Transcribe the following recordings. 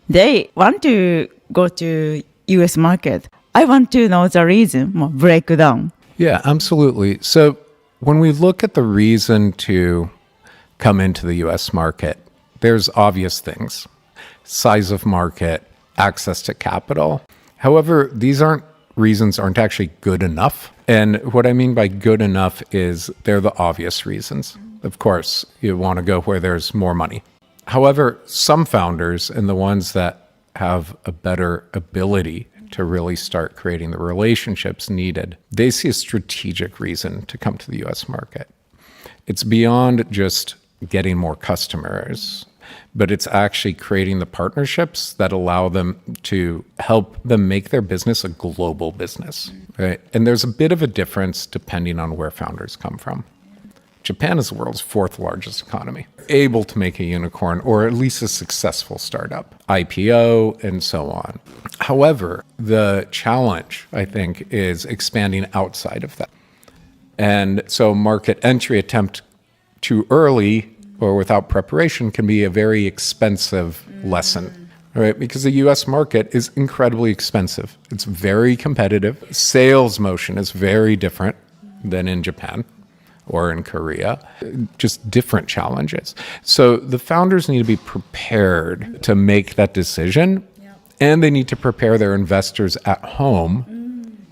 they want to go to US market. I want to know the reason, more breakdown. Yeah, absolutely. So when we look at the reason to come into the US market, there's obvious things: size of market, access to capital. However, these reasons aren't actually good enough. And what I mean by good enough is they're the obvious reasons. Of course, you want to go where there's more money. However, some founders, and the ones that have a better ability to really start creating the relationships needed, they see a strategic reason to come to the US market. It's beyond just getting more customers, but it's actually creating the partnerships that allow them to help them make their business a global business, right? And there's a bit of a difference depending on where founders come from. Japan is the world's fourth largest economy, able to make a unicorn or at least a successful startup, IPO, and so on. However, the challenge, I think, is expanding outside of that. And so market entry attempt too early or without preparation can be a very expensive lesson, right? Because the US market is incredibly expensive. It's very competitive. Sales motion is very different than in Japan or in Korea, just different challenges. So the founders need to be prepared to make that decision, and they need to prepare their investors at home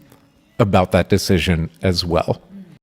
about that decision as well.